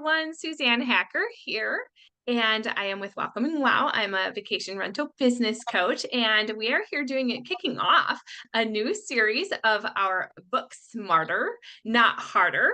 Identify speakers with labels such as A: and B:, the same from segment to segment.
A: everyone. Suzanne Hacker here, and I am with Welcoming Wow. I'm a vacation rental business coach, and we are here kicking off a new series of our Book Smarter, Not Harder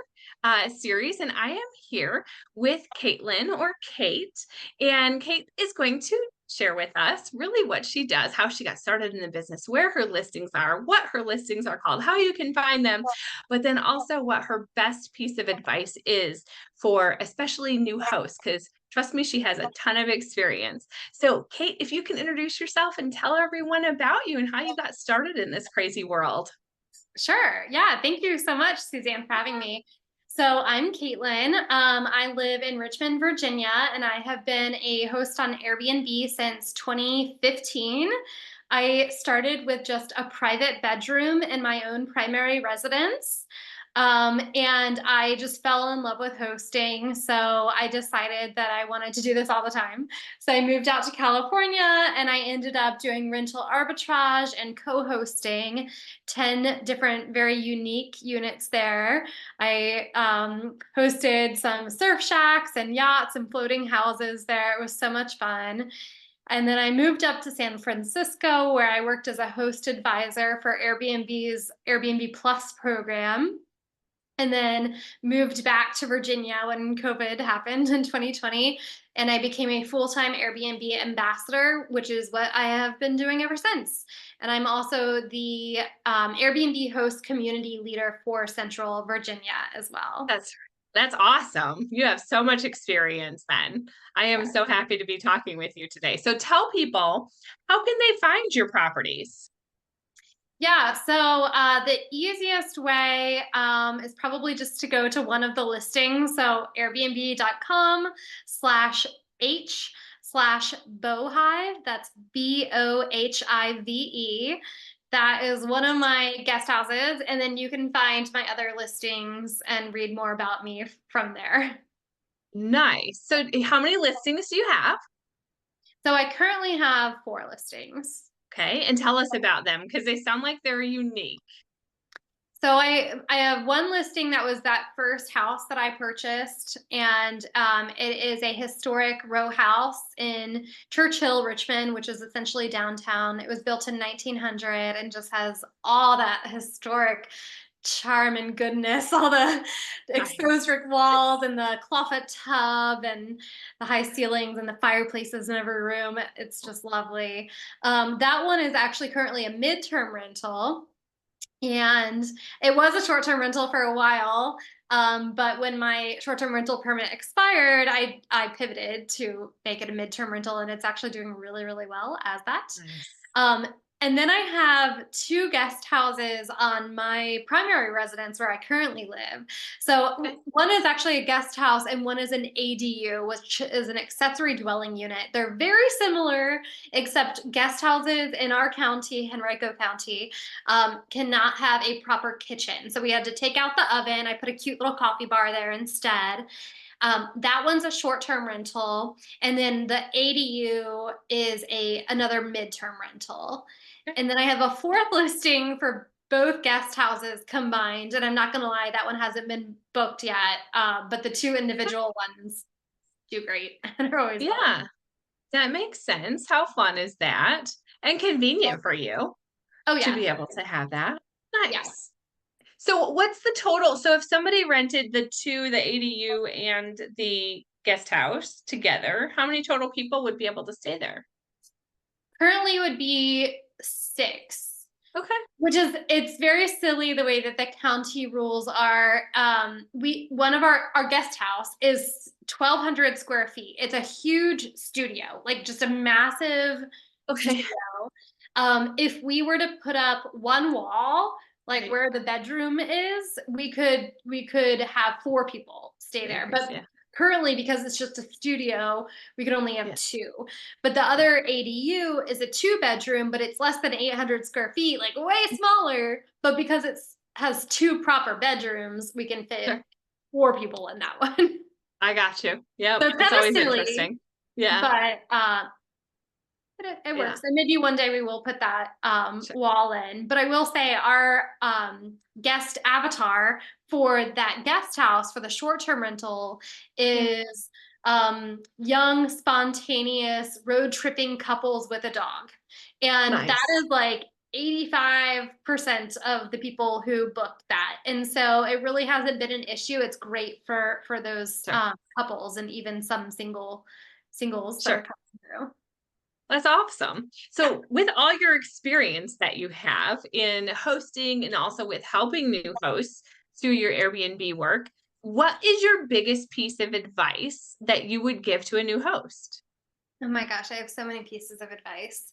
A: series. And I am here with Katelyn or Kate, and Kate is going to share with us really what she does, how she got started in the business, where her listings are, what her listings are called, how you can find them, but then also what her best piece of advice is for especially new hosts, because trust me, she has a ton of experience. So, Kate, if you can introduce yourself and tell everyone about you and how you got started in this crazy world.
B: Sure. Yeah. Thank you so much, Suzanne, for having me. So I'm Katelyn. I live in Richmond, Virginia, and I have been a host on Airbnb since 2015. I started with just a private bedroom in my own primary residence. And I just fell in love with hosting. So I decided that I wanted to do this all the time. So I moved out to California and I ended up doing rental arbitrage and co-hosting 10 different very unique units there. I hosted some surf shacks and yachts and floating houses there. It was so much fun. And then I moved up to San Francisco where I worked as a host advisor for Airbnb's Airbnb Plus program, and then moved back to Virginia when COVID happened in 2020. And I became a full-time Airbnb ambassador, which is what I have been doing ever since. And I'm also the Airbnb host community leader for Central Virginia as well.
A: That's awesome. You have so much experience then. I am so happy to be talking with you today. So tell people, how can they find your properties?
B: Yeah, so the easiest way is probably just to go to one of the listings. So airbnb.com/h/bohive. That's BOHIVE. That is one of my guest houses. And then you can find my other listings and read more about me from there.
A: Nice. So how many listings do you have?
B: So I currently have 4 listings.
A: Okay, and tell us about them because they sound like they're unique.
B: So I have one listing that was that first house that I purchased, and it is a historic row house in Churchill, Richmond, which is essentially downtown. It was built in 1900 and just has all that historic charm and goodness, all the exposed brick walls and the clawfoot tub and the high ceilings and the fireplaces in every room. It's just lovely. That one is actually currently a midterm rental. And it was a short-term rental for a while. But when my short-term rental permit expired, I pivoted to make it a midterm rental, and it's actually doing really, really well as that.
A: Nice.
B: Um, and then I have 2 guest houses on my primary residence where I currently live. So
A: Okay.
B: one is actually a guest house and one is an ADU, which is an accessory dwelling unit. They're very similar, except guest houses in our county, Henrico County, cannot have a proper kitchen. So we had to take out the oven. I put a cute little coffee bar there instead. That one's a short-term rental, and then the ADU is another midterm rental. And then I have a 4th listing for both guest houses combined, and I'm not gonna lie, that one hasn't been booked yet. But the 2 individual ones do great and are always fun.
A: Yeah, that makes sense. How fun is that? And convenient for you
B: Oh
A: to
B: yeah,
A: be able to have that.
B: yeah.
A: Nice. So what's the total? So if somebody rented the ADU and the guest house together, how many total people would be able to stay there?
B: Currently it would be 6.
A: Okay.
B: Which is, it's very silly the way that the county rules are. One of our guest house is 1,200 square feet. It's a huge studio, like just a massive
A: Okay.
B: studio. If we were to put up one wall, like
A: Right.
B: where the bedroom is, we could have 4 people stay there. But
A: Yeah.
B: currently, because it's just a studio, we could only have
A: Yeah.
B: 2. But the other ADU is a 2-bedroom, but it's less than 800 square feet, like way smaller. But because it's has 2 proper bedrooms, we can fit
A: Sure.
B: 4 people in that one.
A: I got you. Yep.
B: So it's
A: It's
B: kind of
A: always
B: silly,
A: interesting. Yeah.
B: but But it
A: Yeah.
B: works. And maybe one day we will put that
A: Sure.
B: wall in. But I will say our guest avatar for that guest house for the short-term rental
A: Yeah.
B: is young, spontaneous road tripping couples with a dog. And that
A: Nice.
B: is like 85% of the people who booked that. And so it really hasn't been an issue. It's great for those
A: Sure.
B: couples and even some singles that are
A: Sure.
B: coming through.
A: That's awesome.
B: Yeah.
A: So, with all your experience that you have in hosting and also with helping new hosts through your Airbnb work, what is your biggest piece of advice that you would give to a new host?
B: Oh my gosh, I have so many pieces of advice.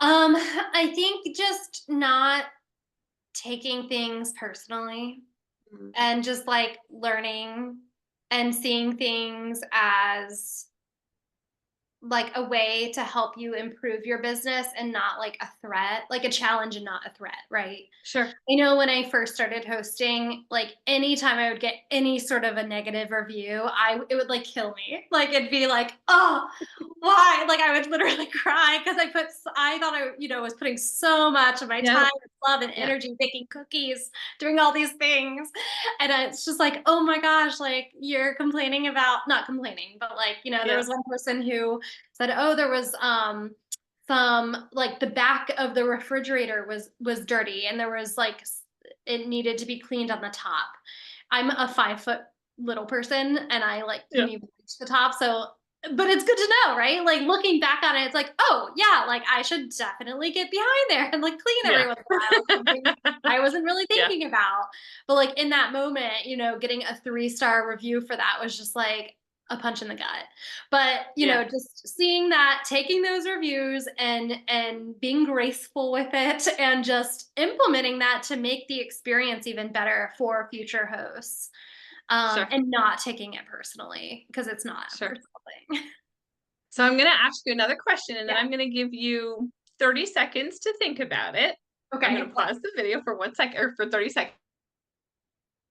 B: I think just not taking things personally
A: Mhm.
B: and just like learning and seeing things as like a way to help you improve your business and not like a threat, like a challenge and not a threat, right?
A: Sure.
B: I know when I first started hosting, like anytime I would get any sort of a negative review, it would like kill me. Like it'd be like, oh, why? Like I would literally cry because I thought was putting so much of my
A: Yeah.
B: time and love and
A: Yeah.
B: energy baking cookies, doing all these things. And it's just like, oh my gosh, like you're complaining about, not complaining, but like, there
A: Yeah.
B: was one person who said, oh, there was some like the back of the refrigerator was dirty and there was like it needed to be cleaned on the top. I'm a 5 foot little person and I like
A: Yeah.
B: couldn't even reach the top. So but it's good to know, right? Like looking back on it, it's like, oh yeah, like I should definitely get behind there and like clean every
A: Yeah.
B: once in a while. Something I wasn't really
A: Yeah.
B: thinking about. But like in that moment, getting a 3-star review for that was just like a punch in the gut. But
A: Yeah.
B: just seeing that, taking those reviews and being graceful with it and just implementing that to make the experience even better for future hosts.
A: Sure.
B: And not taking it personally because it's not a
A: Sure.
B: personal thing.
A: So, I'm going to ask you another question and then
B: Yeah.
A: I'm going to give you 30 seconds to think about it. I'm going
B: Okay.
A: to pause the video for 1 second or for 30 seconds.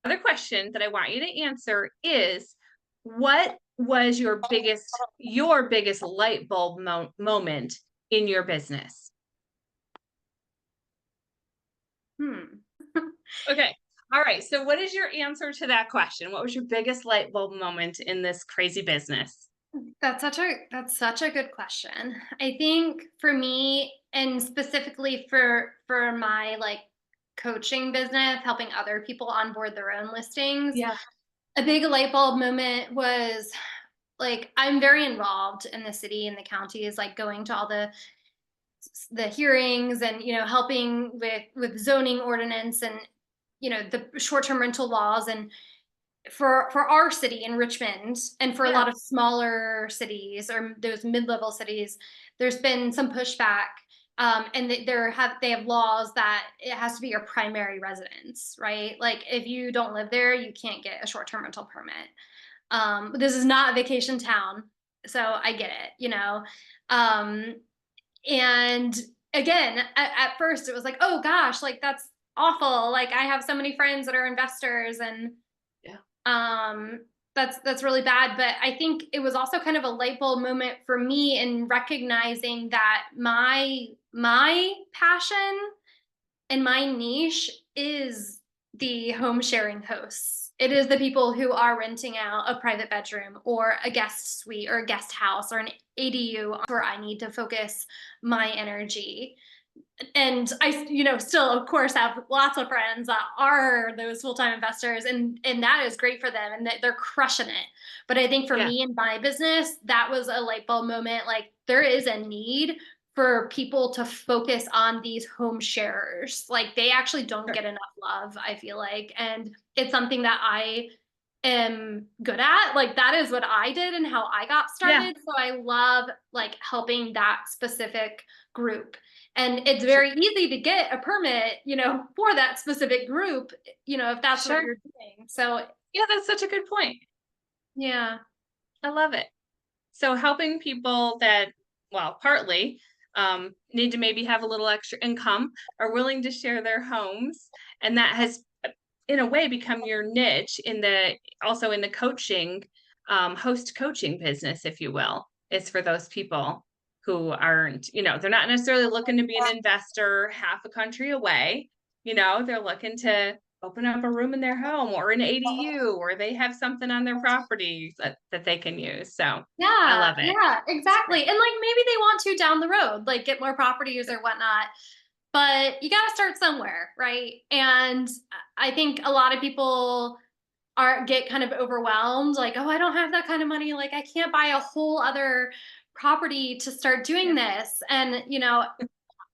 A: Other question that I want you to answer is what was your biggest light bulb moment in your business?
B: Hmm.
A: Okay. All right. So what is your answer to that question? What was your biggest light bulb moment in this crazy business?
B: That's such a good question. I think for me, and specifically for my like coaching business, helping other people onboard their own listings,
A: Yeah.
B: a big light bulb moment was like I'm very involved in the city and the counties, like going to all the hearings and helping with zoning ordinance and the short-term rental laws. And for our city in Richmond and for a
A: Yeah.
B: lot of smaller cities or those mid-level cities, there's been some pushback. And they have laws that it has to be your primary residence, right? Like if you don't live there, you can't get a short-term rental permit. But this is not a vacation town, so I get it. Um, and again, at first it was like, oh gosh, like that's awful. Like I have so many friends that are investors and
A: Yeah.
B: um that's really bad. But I think it was also kind of a light bulb moment for me in recognizing that my passion and my niche is the home sharing hosts. It is the people who are renting out a private bedroom or a guest suite or a guest house or an ADU where I need to focus my energy. And I, still of course have lots of friends that are those full-time investors and that is great for them and that they're crushing it. But I think for
A: Yeah.
B: me and my business, that was a light bulb moment. Like there is a need for people to focus on these home sharers. Like they actually don't
A: Sure.
B: get enough love, I feel like. And it's something that I am good at. Like that is what I did and how I got
A: Yeah.
B: started. So I love like helping that specific group. And it's
A: Sure.
B: very easy to get a permit, for that specific group, if that's what
A: Sure.
B: you're doing. So
A: Yeah, that's such a good point.
B: yeah.
A: I love it. So helping people that, well, partly need to maybe have a little extra income, are willing to share their homes, and that has, in a way, become your niche also in the coaching, host coaching business, if you will. It's for those people who aren't, they're not necessarily looking to be an investor half a country away. They're looking to open up a room in their home or an ADU, or they have something on their property that they can use. So I
B: Yeah,
A: love it.
B: yeah, exactly. And like maybe they want to down the road, like get more properties or whatnot. But you got to start somewhere, right? And I think a lot of people get kind of overwhelmed, like, oh, I don't have that kind of money. Like, I can't buy a whole other property to start doing this. And,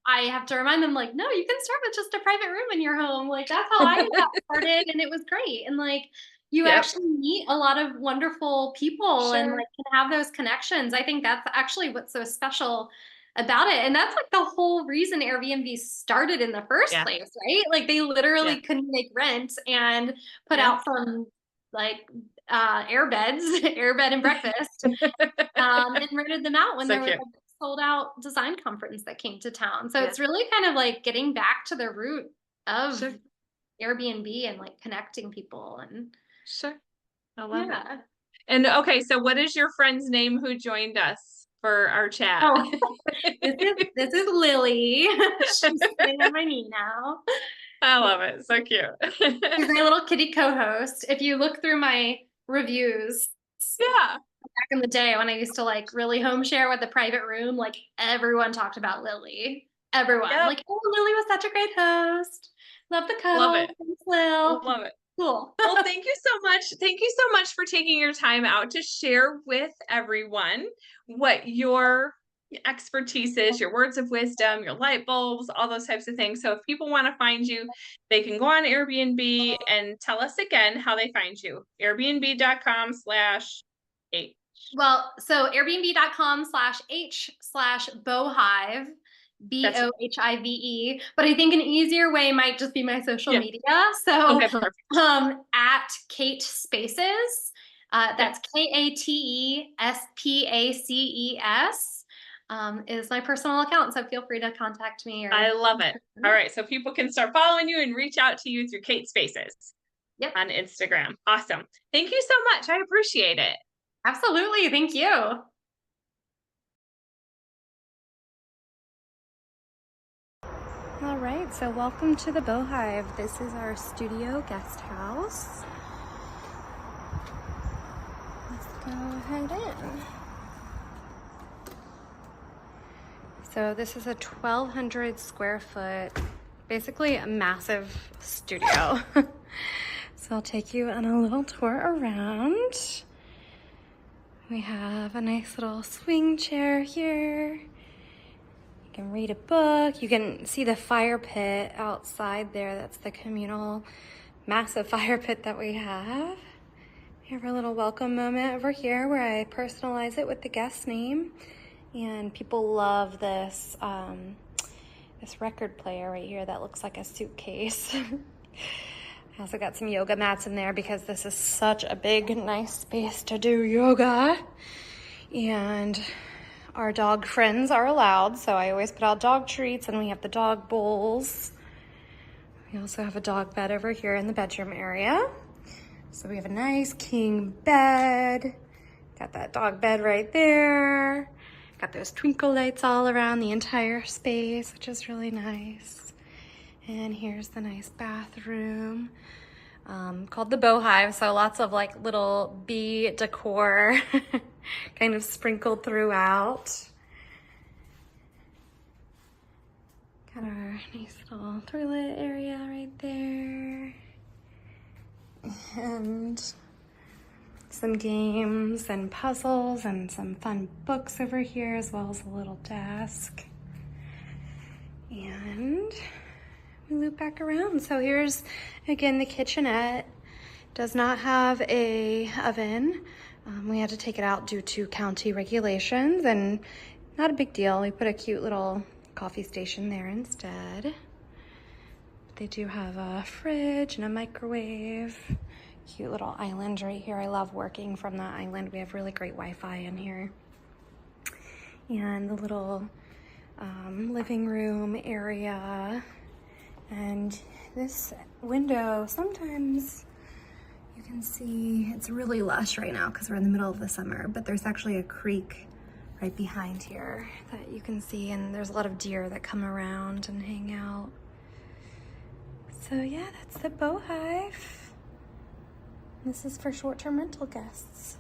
B: I have to remind them, like, no, you can start with just a private room in your home. Like, that's how I got started. And it was great. And, like, you
A: Yep.
B: actually meet a lot of wonderful people and,
A: Sure.
B: like, can have those connections. I think that's actually what's so special about it. And that's like the whole reason Airbnb started in the first
A: Yeah.
B: place, right? Like, they
A: Yeah.
B: literally couldn't make rent and put
A: Yeah.
B: out some, like, air beds, air bed and breakfast, and rented them out when
A: So
B: there was
A: cute.
B: a sold out design conference that came to town. So
A: Yeah.
B: it's really kind of like getting back to the root of
A: Sure.
B: Airbnb and like connecting people and
A: Sure. I love it.
B: yeah.
A: And okay, so what is your friend's name who joined us for our chat?
B: Oh, this is Lily. She's sitting on my knee now.
A: I
B: Yeah.
A: love it. So cute.
B: She's my little kitty co-host. If you look through my reviews
A: Yeah.
B: back in the day when I used to like really home share with the private room, like everyone talked about Lily. Everyone.
A: Yep.
B: Like, oh, Lily was such a great host. Love the
A: Love
B: cuddle.
A: it.
B: Thanks, Lil.
A: Love it.
B: Cool.
A: Well, thank you so much. Thank you so much for taking your time out to share with everyone what your expertise is, your words of wisdom, your light bulbs, all those types of things. So if people want to find you, they can go on Airbnb, and tell us again how they find you. Airbnb.com/8.
B: Well, so airbnb.com/h/bohive, Bohive. But I think an easier way might just be my social media. So
A: Okay, perfect.
B: at Kate Spaces. That's KATESPACES. Is my personal account. So feel free to contact me.
A: I love it. All right. So people can start following you and reach out to you through Kate Spaces on Instagram. Awesome. Thank you so much. I appreciate it.
B: Absolutely. Thank you.
C: All right, so welcome to the Bohive. This is our studio guest house. Let's go ahead in. So this is a 1,200 square foot, basically a massive studio. So I'll take you on a little tour around. We have a nice little swing chair here. You can read a book. You can see the fire pit outside there. That's the communal massive fire pit that we have. We have our little welcome moment over here where I personalize it with the guest name. And people love this, this record player right here that looks like a suitcase. I also got some yoga mats in there because this is such a big, nice space to do yoga. And our dog friends are allowed, so I always put out dog treats, and we have the dog bowls. We also have a dog bed over here in the bedroom area. So we have a nice king bed. Got that dog bed right there. Got those twinkle lights all around the entire space, which is really nice. And here's the nice bathroom, called the Bohive. So lots of like little bee decor kind of sprinkled throughout. Got our nice little toilet area right there. And some games and puzzles and some fun books over here, as well as a little desk. And we loop back around. So here's again the kitchenette. Does not have a oven. We had to take it out due to county regulations, and not a big deal. We put a cute little coffee station there instead. They do have a fridge and a microwave. Cute little island right here. I love working from that island. We have really great Wi-Fi in here. And the little living room area. And this window, sometimes you can see it's really lush right now because we're in the middle of the summer, but there's actually a creek right behind here that you can see, and there's a lot of deer that come around and hang out. So yeah, that's the Bow Hive. This is for short-term rental guests.